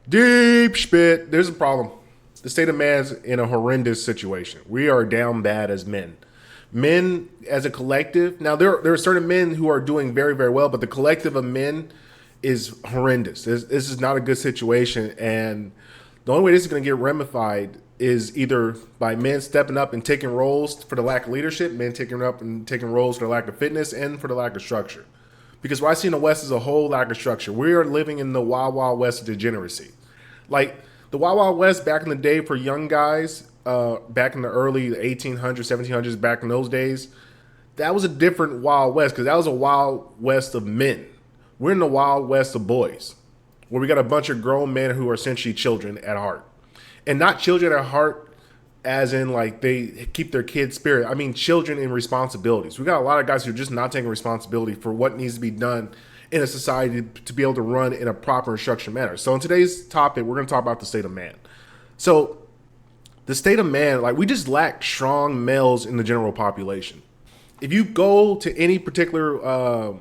Deep spit. There's a problem. The state of man's in a horrendous situation. We are down bad as men. Men as a collective. Now there are certain men who are doing very very well, but the collective of men is horrendous. This is not a good situation, and the only way this is going to get ramified is either by men stepping up and taking roles for the lack of leadership, men taking up and taking roles for the lack of fitness and for the lack of structure. Because what I see in the West is a whole lack of structure. We are living in the wild, wild West of degeneracy. Like the Wild Wild West back in the day for young guys, back in the early 1800s, 1700s, back in those days, that was a different Wild West because that was a Wild West of men. We're in the Wild West of boys, where we got a bunch of grown men who are essentially children at heart. And not children at heart as in like they keep their kid spirit. I mean children in responsibilities. We got a lot of guys who are just not taking responsibility for what needs to be done in a society to be able to run in a proper and structured manner. So in today's topic, we're going to talk about the state of man. So the state of man, like we just lack strong males in the general population. If you go to any particular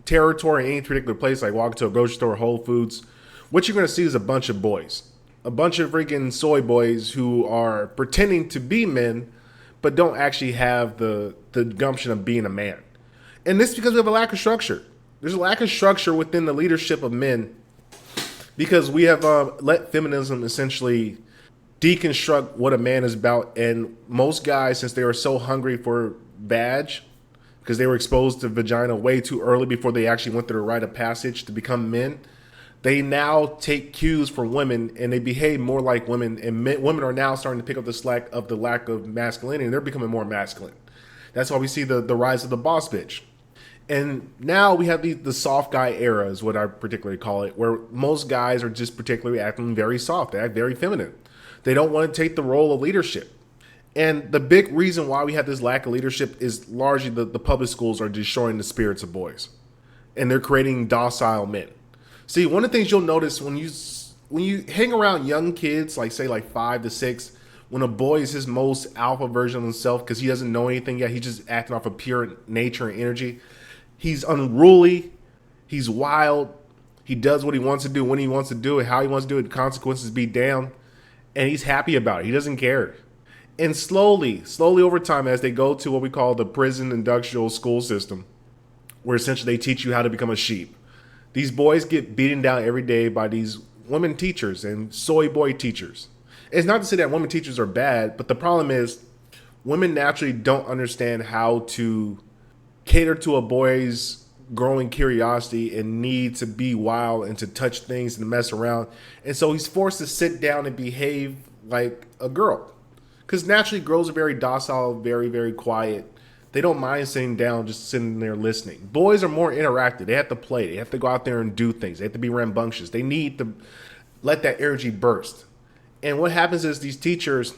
territory, any particular place, like walk to a grocery store, Whole Foods, what you're going to see is a bunch of boys. A bunch of freaking soy boys who are pretending to be men, but don't actually have the gumption of being a man. And this is because we have a lack of structure. There's a lack of structure within the leadership of men because we have let feminism essentially deconstruct what a man is about. And most guys, since they were so hungry for badge, because they were exposed to vagina way too early before they actually went through the rite of passage to become men, they now take cues from women and they behave more like women. And women are now starting to pick up the slack of the lack of masculinity, and they're becoming more masculine. That's why we see the rise of the boss bitch. And now we have the soft guy era is what I particularly call it, where most guys are just particularly acting very soft. They act very feminine. They don't want to take the role of leadership. And the big reason why we have this lack of leadership is largely the public schools are destroying the spirits of boys. And they're creating docile men. See, one of the things you'll notice when you hang around young kids, like say like 5 to 6, when a boy is his most alpha version of himself because he doesn't know anything yet, he's just acting off of pure nature and energy. He's unruly, he's wild, he does what he wants to do, when he wants to do it, how he wants to do it, the consequences be damned, and he's happy about it. He doesn't care. And slowly over time, as they go to what we call the prison industrial school system, where essentially they teach you how to become a sheep. These boys get beaten down every day by these women teachers and soy boy teachers. It's not to say that women teachers are bad, but the problem is women naturally don't understand how to cater to a boy's growing curiosity and need to be wild and to touch things and mess around. And so he's forced to sit down and behave like a girl. Because naturally girls are very docile, very, very quiet. They don't mind sitting down, just sitting there listening. Boys are more interactive. They have to play. They have to go out there and do things. They have to be rambunctious. They need to let that energy burst. And what happens is these teachers,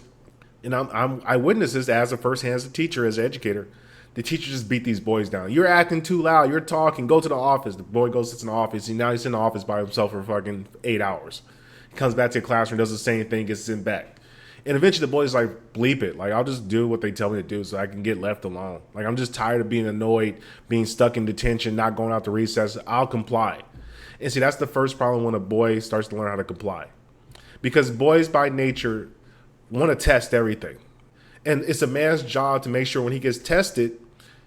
and I witnessed this as a firsthand as a teacher, as an educator, the teachers just beat these boys down. You're acting too loud. You're talking. Go to the office. The boy goes, sits in the office. And now he's in the office by himself for fucking 8 hours. He comes back to the classroom, does the same thing, gets sent back. And eventually the boy's like, bleep it. Like, I'll just do what they tell me to do so I can get left alone. Like, I'm just tired of being annoyed, being stuck in detention, not going out to recess. I'll comply. And see, that's the first problem when a boy starts to learn how to comply. Because boys by nature want to test everything. And it's a man's job to make sure when he gets tested,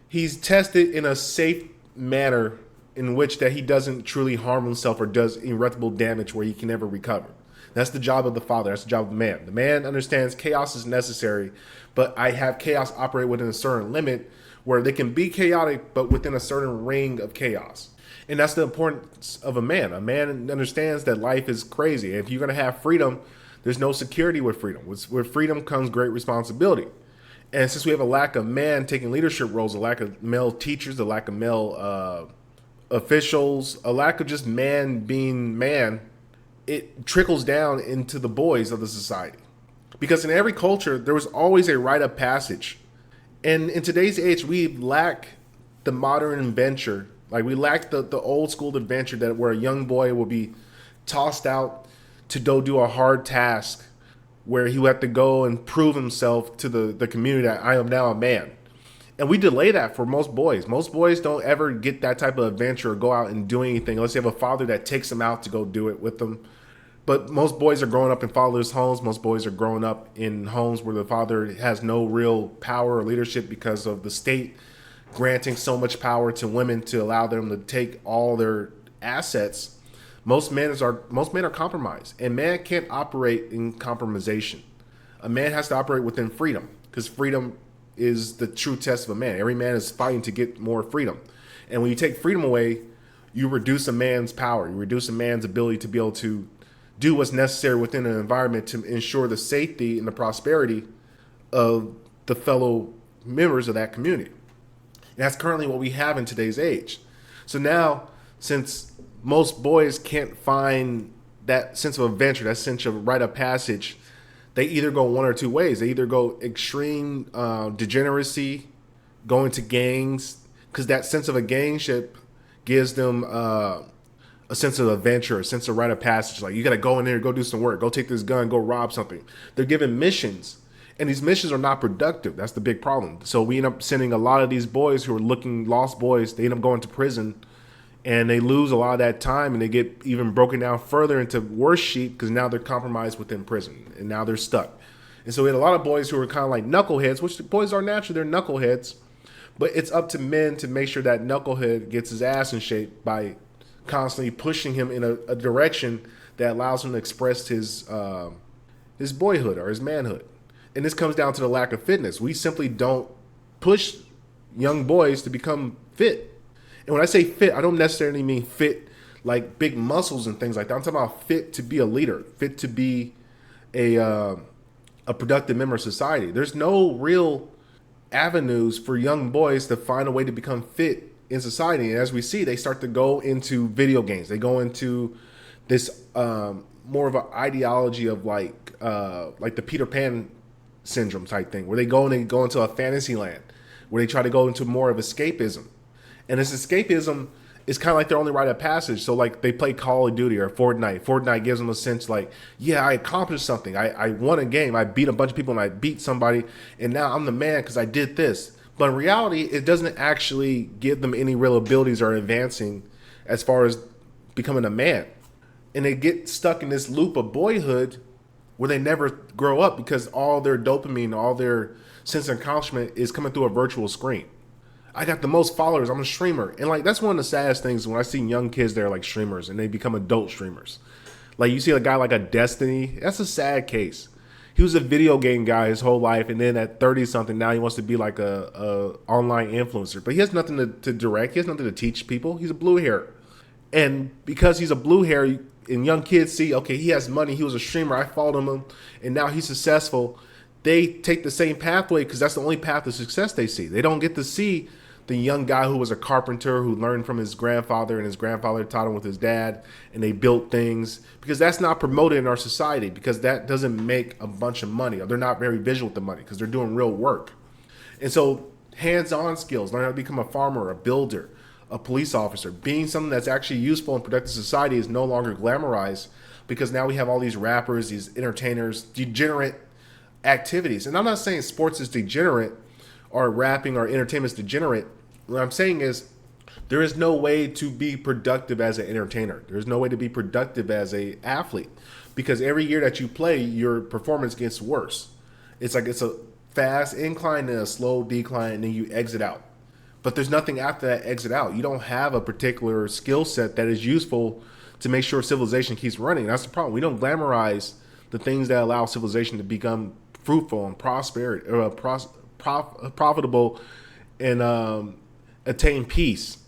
he's tested in a safe manner in which that he doesn't truly harm himself or does irreparable damage where he can never recover. That's the job of the father. That's the job of the man. The man understands chaos is necessary, but I have chaos operate within a certain limit where they can be chaotic, but within a certain ring of chaos. And that's the importance of a man. A man understands that life is crazy. If you're going to have freedom, there's no security with freedom. With freedom comes great responsibility. And since we have a lack of man taking leadership roles, a lack of male teachers, a lack of male officials, a lack of just man being man, it trickles down into the boys of the society. Because in every culture, there was always a rite of passage. And in today's age, we lack the modern adventure. Like we lack the old school adventure that where a young boy will be tossed out to go do a hard task where he would have to go and prove himself to the community that I am now a man. And we delay that for most boys. Most boys don't ever get that type of adventure or go out and do anything unless they have a father that takes them out to go do it with them. But most boys are growing up in fatherless homes. Most boys are growing up in homes where the father has no real power or leadership because of the state granting so much power to women to allow them to take all their assets. Most men are compromised, and man can't operate in compromisation. A man has to operate within freedom because freedom is the true test of a man. Every man is fighting to get more freedom, and when you take freedom away, you reduce a man's power. You reduce a man's ability to be able to do what's necessary within an environment to ensure the safety and the prosperity of the fellow members of that community. And that's currently what we have in today's age. So now, since most boys can't find that sense of adventure, that sense of rite of passage, they either go one or two ways. They either go extreme degeneracy, go into gangs, because that sense of a gangship gives them a sense of adventure, a sense of rite of passage. Like, you got to go in there, go do some work, go take this gun, go rob something. They're given missions, and these missions are not productive. That's the big problem. So we end up sending a lot of these boys who are looking lost boys. They end up going to prison, and they lose a lot of that time, and they get even broken down further into worse sheep because now they're compromised within prison, and now they're stuck. And so we had a lot of boys who were kind of like knuckleheads, which the boys are naturally, they're knuckleheads, but it's up to men to make sure that knucklehead gets his ass in shape by constantly pushing him in a direction that allows him to express his boyhood or his manhood. And this comes down to the lack of fitness. We simply don't push young boys to become fit. And when I say fit, I don't necessarily mean fit like big muscles and things like that. I'm talking about fit to be a leader, fit to be a productive member of society. There's no real avenues for young boys to find a way to become fit in society. And as we see, they start to go into video games. They go into this more of an ideology of like the Peter Pan syndrome type thing, where they go into a fantasy land, where they try to go into more of escapism. And this escapism is kind of like their only rite of passage. So like they play Call of Duty or Fortnite. Fortnite gives them a sense like, yeah, I accomplished something. I won a game. I beat a bunch of people and I beat somebody. And now I'm the man because I did this. But in reality, it doesn't actually give them any real abilities or advancing as far as becoming a man. And they get stuck in this loop of boyhood where they never grow up because all their dopamine, all their sense of accomplishment is coming through a virtual screen. I got the most followers. I'm a streamer. And like, that's one of the saddest things when I see young kids that are like streamers and they become adult streamers. Like you see a guy like a Destiny. That's a sad case. He was a video game guy his whole life. And then at 30 something, now he wants to be like a online influencer, but he has nothing to direct. He has nothing to teach people. He's a blue hair. And because he's a blue hair and young kids see, okay, he has money. He was a streamer. I followed him and now he's successful. They take the same pathway because that's the only path to success they see. They don't get to see the young guy who was a carpenter who learned from his grandfather and his grandfather taught him with his dad and they built things, because that's not promoted in our society because that doesn't make a bunch of money, or they're not very visual with the money because they're doing real work. And so hands-on skills, learn how to become a farmer, a builder, a police officer, being something that's actually useful and productive to society is no longer glamorized because now we have all these rappers, these entertainers, degenerate activities. And I'm not saying sports is degenerate or rapping or entertainment is degenerate. What I'm saying is there is no way to be productive as an entertainer. There's no way to be productive as an athlete because every year that you play, your performance gets worse. It's like it's a fast incline and a slow decline, and then you exit out. But there's nothing after that exit out. You don't have a particular skill set that is useful to make sure civilization keeps running. That's the problem. We don't glamorize the things that allow civilization to become fruitful and profitable and attain peace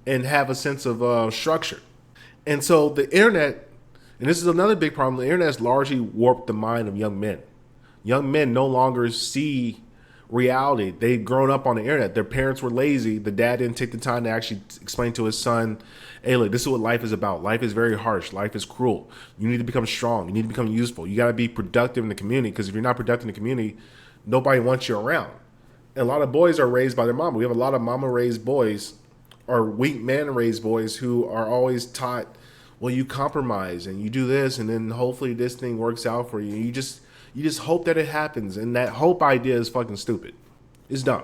and have a sense of structure. And so the internet, and this is another big problem, the internet has largely warped the mind of young men. Young men no longer see reality. They've grown up on the internet. Their parents were lazy. The dad didn't take the time to actually explain to his son, hey, look, this is what life is about. Life is very harsh. Life is cruel. You need to become strong. You need to become useful. You got to be productive in the community, because if you're not productive in the community, nobody wants you around. And a lot of boys are raised by their mama. We have a lot of mama-raised boys or weak man-raised boys who are always taught, well, you compromise and you do this, and then hopefully this thing works out for you. You just hope that it happens, and that hope idea is fucking stupid. It's dumb.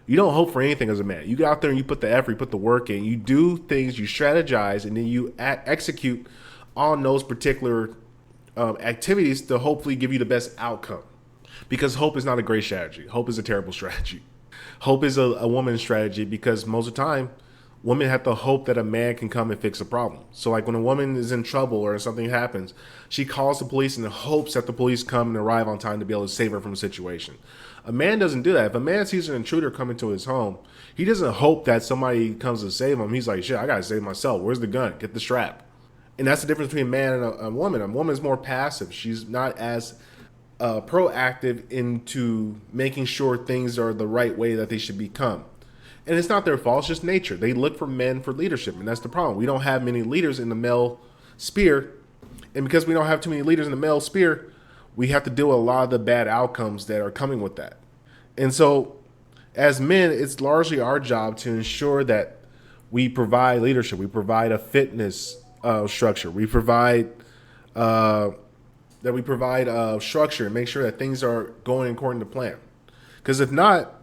You don't hope for anything as a man. You get out there and you put the effort, you put the work in, you do things, you strategize, and then you execute on those particular activities to hopefully give you the best outcome. Because hope is not a great strategy. Hope is a terrible strategy. Hope is a woman's strategy because most of the time, women have to hope that a man can come and fix a problem. So like when a woman is in trouble or something happens, she calls the police in the hopes that the police come and arrive on time to be able to save her from a situation. A man doesn't do that. If a man sees an intruder come into his home, he doesn't hope that somebody comes to save him. He's like, shit, I gotta save myself. Where's the gun? Get the strap. And that's the difference between a man and a woman. A woman is more passive. She's not as proactive into making sure things are the right way that they should become. And it's not their fault, it's just nature. They look for men for leadership, and that's the problem. We don't have many leaders in the male sphere. And because we don't have too many leaders in the male sphere, we have to deal with a lot of the bad outcomes that are coming with that. And so, as men, it's largely our job to ensure that we provide leadership. We provide a fitness structure. We provide structure and make sure that things are going according to plan. Because if not,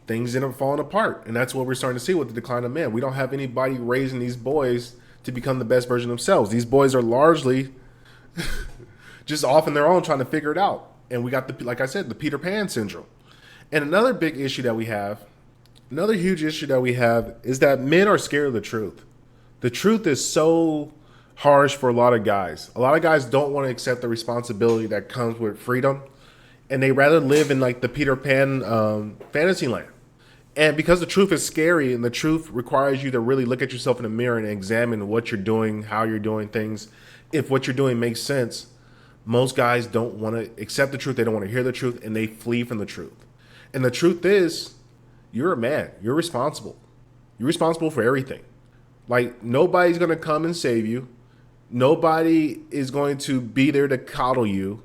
things end up falling apart. And that's what we're starting to see with the decline of men. We don't have anybody raising these boys to become the best version of themselves. These boys are largely just off on their own trying to figure it out. And we got, like I said, the Peter Pan syndrome. And another big issue that we have, another huge issue that we have is that men are scared of the truth. The truth is so harsh for a lot of guys. A lot of guys don't want to accept the responsibility that comes with freedom. And they rather live in like the Peter Pan fantasy land. And because the truth is scary and the truth requires you to really look at yourself in the mirror and examine what you're doing, how you're doing things, if what you're doing makes sense, most guys don't want to accept the truth. They don't want to hear the truth, and they flee from the truth. And the truth is, you're a man. You're responsible. You're responsible for everything. Like, nobody's going to come and save you. Nobody is going to be there to coddle you.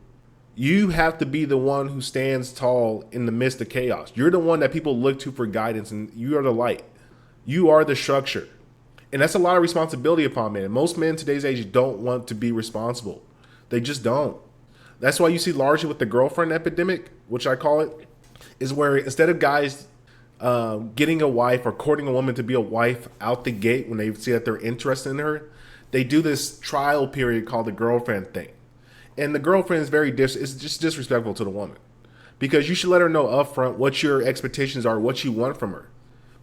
You have to be the one who stands tall in the midst of chaos. You're the one that people look to for guidance, and you are the light. You are the structure. And that's a lot of responsibility upon men. Most men in today's age don't want to be responsible. They just don't. That's why you see largely with the girlfriend epidemic, which I call it, is where instead of guys getting a wife or courting a woman to be a wife out the gate when they see that they're interested in her, they do this trial period called the girlfriend thing. And the girlfriend is it's just disrespectful to the woman, because you should let her know upfront what your expectations are, what you want from her.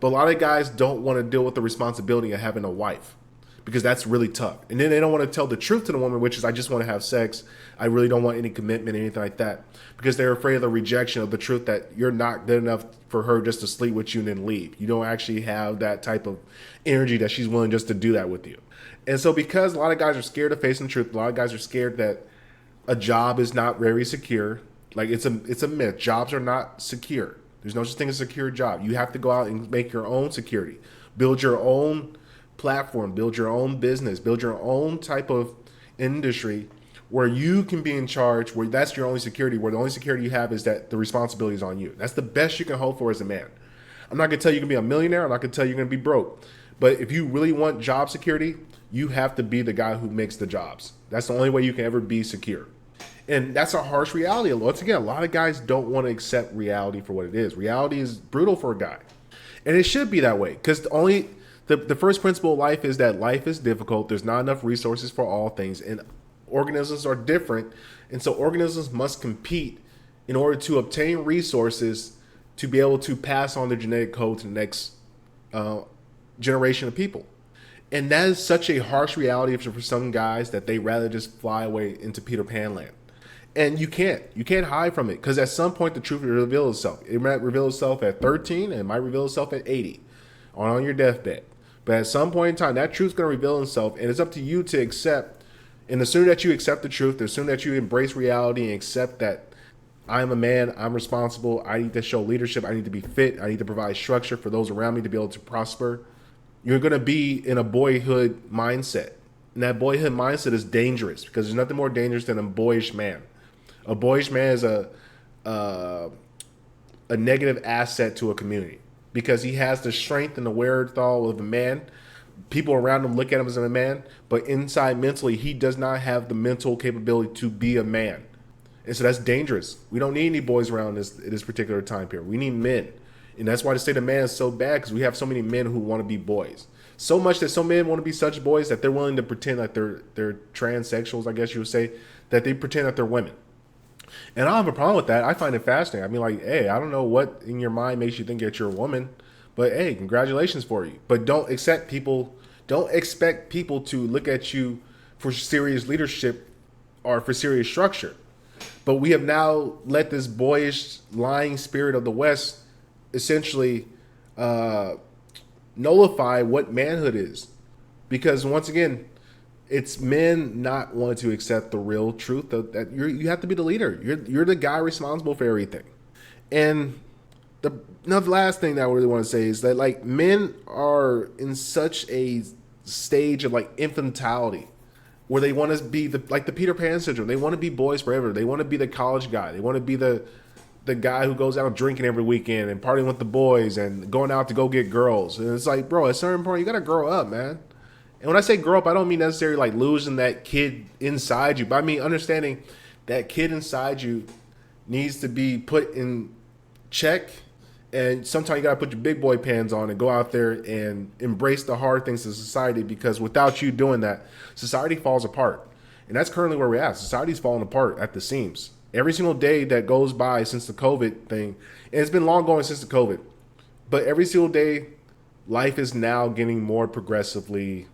But a lot of guys don't want to deal with the responsibility of having a wife, because that's really tough. And then they don't want to tell the truth to the woman, which is, I just want to have sex. I really don't want any commitment, anything like that, because they're afraid of the rejection of the truth that you're not good enough for her just to sleep with you and then leave. You don't actually have that type of energy that she's willing just to do that with you. And so because a lot of guys are scared of facing the truth, a lot of guys are scared that a job is not very secure. Like, it's a myth. Jobs are not secure. There's no such thing as a secure job. You have to go out and make your own security. Build your own platform. Build your own business. Build your own type of industry where you can be in charge, where that's your only security, where the only security you have is that the responsibility is on you. That's the best you can hope for as a man. I'm not going to tell you can be a millionaire. I'm not going to tell you you're going to be broke. But if you really want job security, you have to be the guy who makes the jobs. That's the only way you can ever be secure. And that's a harsh reality. Once again, a lot of guys don't want to accept reality for what it is. Reality is brutal for a guy. And it should be that way, because the first principle of life is that life is difficult. There's not enough resources for all things. And organisms are different. And so organisms must compete in order to obtain resources to be able to pass on their genetic code to the next generation of people. And that is such a harsh reality for some guys that they rather just fly away into Peter Pan land. And you can't hide from it, because at some point the truth will reveal itself. It might reveal itself at 13, and it might reveal itself at 80 on your deathbed. But at some point in time, that truth's going to reveal itself, and it's up to you to accept. And the sooner that you accept the truth, the sooner that you embrace reality and accept that I'm a man, I'm responsible, I need to show leadership, I need to be fit, I need to provide structure for those around me to be able to prosper, you're going to be in a boyhood mindset. And that boyhood mindset is dangerous, because there's nothing more dangerous than a boyish man. A boyish man is a negative asset to a community, because he has the strength and the wherewithal of a man. People around him look at him as a man, but inside mentally, he does not have the mental capability to be a man. And so that's dangerous. We don't need any boys around this particular time period. We need men. And that's why the state of man is so bad, because we have so many men who want to be boys. So much that some men want to be such boys that they're willing to pretend like they're transsexuals, I guess you would say, that they pretend that they're women. And I don't have a problem with that. I find it fascinating. I mean, like, hey, I don't know what in your mind makes you think that you're a woman, but hey, congratulations for you. But don't expect people to look at you for serious leadership or for serious structure. But we have now let this boyish, lying spirit of the West essentially nullify what manhood is. Because once again, it's men not wanting to accept the real truth that you have to be the leader. You're the guy responsible for everything. And the last thing that I really want to say is that like men are in such a stage of like infantility where they want to be the Peter Pan syndrome. They want to be boys forever. They want to be the college guy. They want to be the guy who goes out drinking every weekend and partying with the boys and going out to go get girls. And it's like, bro, at a certain point, you got to grow up, man. And when I say grow up, I don't mean necessarily like losing that kid inside you, but I mean understanding that kid inside you needs to be put in check. And sometimes you got to put your big boy pants on and go out there and embrace the hard things of society, because without you doing that, society falls apart. And that's currently where we're at. Society's falling apart at the seams. Every single day that goes by since the COVID thing, and it's been long going since the COVID, but every single day, life is now getting more progressively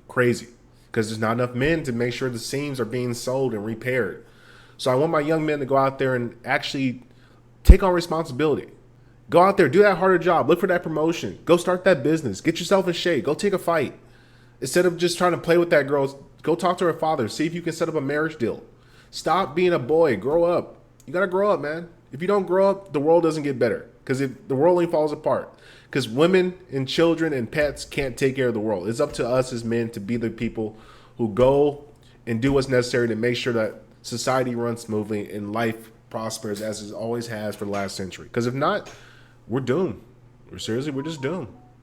crazy because there's not enough men to make sure the seams are being sold and repaired. So I want my young men to go out there and actually take on responsibility. Go out there, do that harder job, look for that promotion, go start that business, get yourself in shape, go take a fight. Instead of just trying to play with that girl, go talk to her father, see if you can set up a marriage deal. Stop being a boy, grow up. You gotta grow up, man. If you don't grow up, the world doesn't get better, because if the world only falls apart. Because women and children and pets can't take care of the world. It's up to us as men to be the people who go and do what's necessary to make sure that society runs smoothly and life prospers as it always has for the last century. Because if not, we're doomed. We're just doomed.